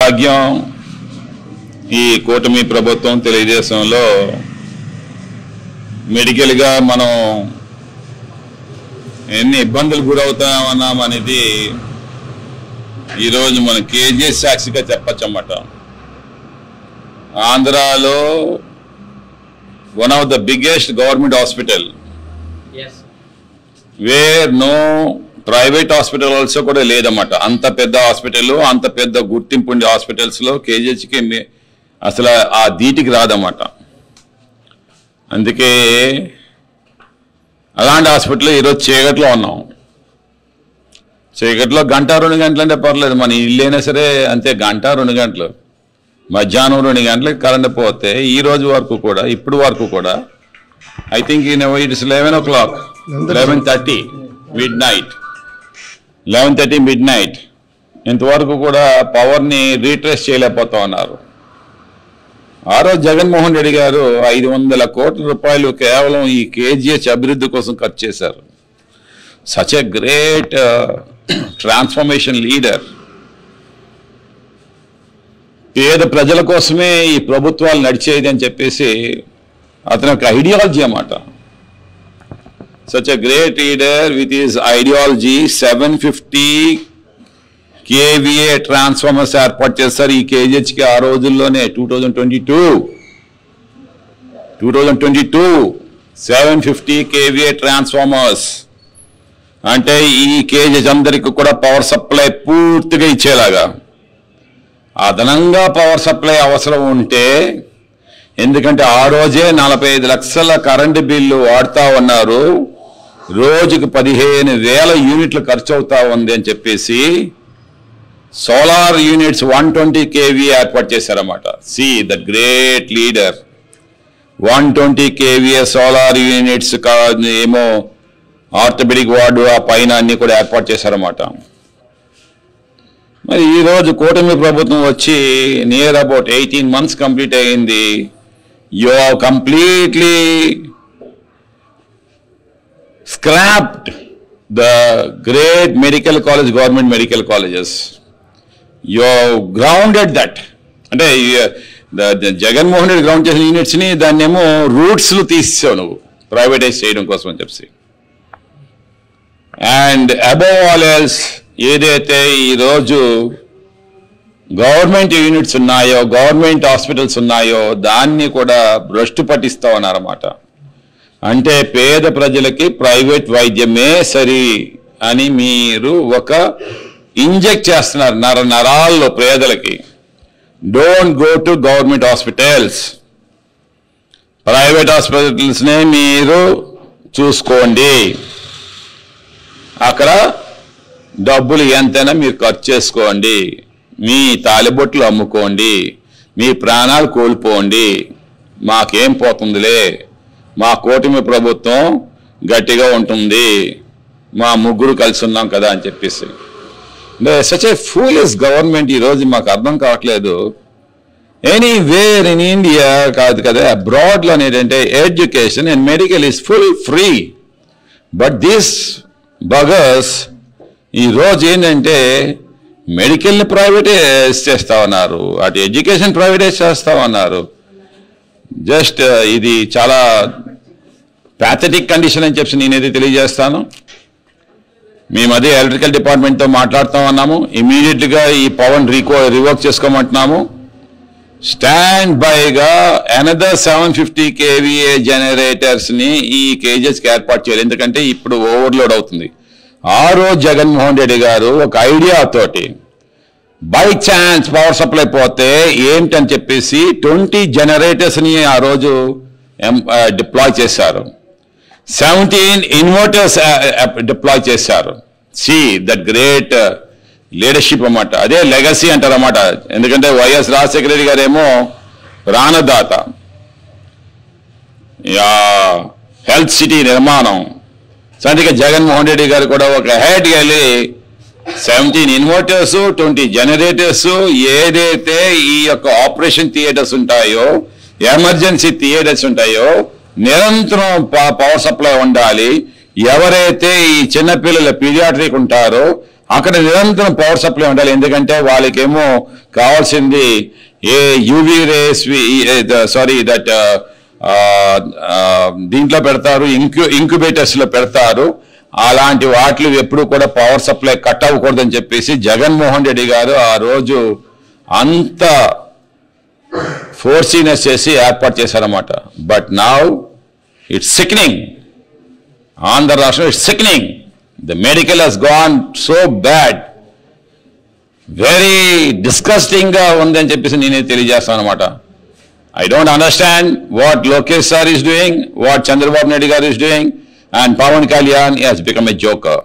భాగ్యం ఈ కూటమి ప్రభుత్వం తెలుగుదేశంలో మెడికల్గా మనం ఎన్ని ఇబ్బందులు గురవుతామన్నాం అనేది ఈరోజు మనం కేజీఎస్ సాక్షిగా చెప్పచ్చన్నమాట. ఆంధ్రాలో one of the biggest government hospital where no private hospital also కూడా లేదన్నమాట. అంత పెద్ద హాస్పిటల్, అంత పెద్ద గుర్తింపు ఉండే హాస్పిటల్స్లో కేజీహెచ్కి అసలు ఆ ధీటికి రాదన్నమాట. అందుకే అలాంటి హాస్పిటల్ ఈరోజు చీకట్లో ఉన్నాం. చీకట్లో 1-2 గంటలు అంటే పర్లేదు, మన ఇల్లు అయినా సరే అంతే, 1-2 గంటలు. మధ్యాహ్నం 2 గంటలకు కరెంట్ పోతే ఈ రోజు వరకు కూడా, ఇప్పుడు వరకు కూడా I think it's 11 o'clock, 11:30 mid night ఇంతవరకు కూడా పవర్ని రీట్రేస్ చేయలేకపోతా ఉన్నారు. ఆ రోజు జగన్మోహన్ రెడ్డి గారు 500 కోట్ల రూపాయలు కేవలం ఈ కేజీహెచ్ అభివృద్ధి కోసం ఖర్చు చేశారు. Such a great transformation leader. పేద ప్రజల కోసమే ఈ ప్రభుత్వాలు నడిచేది అని చెప్పేసి అతని యొక్క ఐడియాలజీ అన్నమాట. Such a great leader with his ideology 750 KVA transformers ఏర్పాటు చేస్తారు ఈ కేజీహెచ్కి ఆ రోజుల్లోనే. 2022 750 KVA ట్రాన్స్ఫార్మర్స్ అంటే ఈ కేజీహెచ్ అందరికీ కూడా పవర్ సప్లై పూర్తిగా ఇచ్చేలాగా. అదనంగా పవర్ సప్లై అవసరం ఉంటే, ఎందుకంటే ఆ రోజే 45 లక్షల కరెంటు బిల్లు వాడుతూ ఉన్నారు, రోజుకు 15,000 యూనిట్లు ఖర్చు అవుతా ఉంది అని చెప్పేసి సోలార్ యూనిట్స్ 120 KVA ఏర్పాటు చేశారన్నమాట. See the great leader. 120 KVA solar units ఏమో ఆర్థోపెడిక్ వార్డు ఆ పైన అన్ని కూడా ఏర్పాటు చేశారన్నమాట. మరి ఈరోజు కూటమి ప్రభుత్వం వచ్చి నియర్ అబౌట్ 18 months కంప్లీట్ అయ్యింది. You have completely scrapped the great medical college, government medical colleges. You have grounded that. అంటే జగన్మోహన్ రెడ్డి గ్రౌండ్ చేసిన యూనిట్స్ని దాన్నేమో రూట్స్లు తీసేసావు నువ్వు ప్రైవేటైజ్ చేయడం కోసం అని చెప్పి. అండ్ అబౌవ్ ఆల్ ఎల్స్ ఏదైతే ఈరోజు గవర్నమెంట్ యూనిట్స్ ఉన్నాయో, గవర్నమెంట్ హాస్పిటల్స్ ఉన్నాయో దాన్ని కూడా భ్రష్టు పట్టిస్తా ఉన్నారన్నమాట. అంటే పేద ప్రజలకి ప్రైవేట్ వైద్యమే సరి అని మీరు ఒక ఇంజెక్ట్ చేస్తున్నారు నరాల్లో పేదలకి. Don't go to government hospitals, private హాస్పిటల్స్నే మీరు చూసుకోండి. అక్కడ డబ్బులు ఎంతైనా మీరు ఖర్చు చేసుకోండి, మీ తాలిబొట్లు అమ్ముకోండి, మీ ప్రాణాలు కోల్పోండి, మాకేం పోతుందిలే, మా కూటమి ప్రభుత్వం గట్టిగా ఉంటుంది, మా ముగ్గురు కలిసి ఉన్నాం కదా అని చెప్పేసి. సచ్ ఏ ఫూలిష్ గవర్నమెంట్ ఈరోజు మాకు అర్థం కావట్లేదు. ఎనీవేర్ ఇన్ ఇండియా కాదు కదా, అబ్రాడ్లో ఏంటంటే education and medical is full free. But this buggers ఈరోజు ఏంటంటే మెడికల్ని ప్రైవేటైజ్ చేస్తా ఉన్నారు, అటు ఎడ్యుకేషన్ ప్రైవేటైజ్ చేస్తా ఉన్నారు. జస్ట్ ఇది చాలా ప్యాథటిక్ కండిషన్ అని చెప్పి నేనైతే తెలియజేస్తాను. మేము అదే ఎలక్ట్రికల్ డిపార్ట్మెంట్తో మాట్లాడుతూ ఉన్నాము, ఇమీడియట్గా ఈ పవర్ రివోక్ చేసుకోమంటున్నాము. స్టాండ్ బైగా అనదర్ 750 KVA జనరేటర్స్ని ఈ కేజెస్కి ఏర్పాటు చేయాలి. ఎందుకంటే ఇప్పుడు ఓవర్లోడ్ అవుతుంది. ఆ రోజు జగన్మోహన్ రెడ్డి గారు ఒక ఐడియాతోటి బై ఛాన్స్ పవర్ సప్లై పోతే ఏంటని చెప్పేసి 20 జనరేటర్స్ని ఆ రోజు డిప్లాయ్ చేశారు, 17 ఇన్వర్టర్స్ డిప్లాయ్ చేశారు. సి దట్ గ్రేట్ లీడర్షిప్ అన్నమాట. అదే లెగసీ అంటారన్నమాట. ఎందుకంటే వైఎస్ రాజశేఖర రెడ్డి గారేమో ప్రాణదాత, హెల్త్ సిటీ నిర్మాణం. అందుకే జగన్మోహన్ రెడ్డి గారు కూడా ఒక హెడ్ వెళ్ళి 17 ఇన్వర్టర్స్, 20 జనరేటర్స్, ఏదైతే ఈ యొక్క ఆపరేషన్ థియేటర్స్ ఉంటాయో, ఎమర్జెన్సీ థియేటర్స్ ఉంటాయో నిరంతరం పవర్ సప్లై ఉండాలి. ఎవరైతే ఈ చిన్నపిల్లల పీడియాట్రిక్ ఉంటారో అక్కడ నిరంతరం పవర్ సప్లై ఉండాలి. ఎందుకంటే వాళ్ళకేమో కావాల్సింది ఏ యూవీ రేస్ దీంట్లో పెడతారు, ఇంక్యుబేటర్స్లో పెడతారు. అలాంటి వాటిలు ఎప్పుడు కూడా పవర్ సప్లై కట్ అవ్వకూడదని చెప్పేసి జగన్మోహన్ రెడ్డి గారు ఆ రోజు అంత ఫోర్సీనెస్ చేసి ఏర్పాటు చేశారన్నమాట. But now it's sickening. Andhra రాష్ట్రం it's sickening. The medical has gone so bad, very డిస్కస్టింగ్గా ఉందని చెప్పేసి నేనే తెలియజేస్తాను అనమాట. I don't understand what Lokesh sir is doing, what Chandrababu Naidu garu is doing, and Pawan Kalyan has become a joker.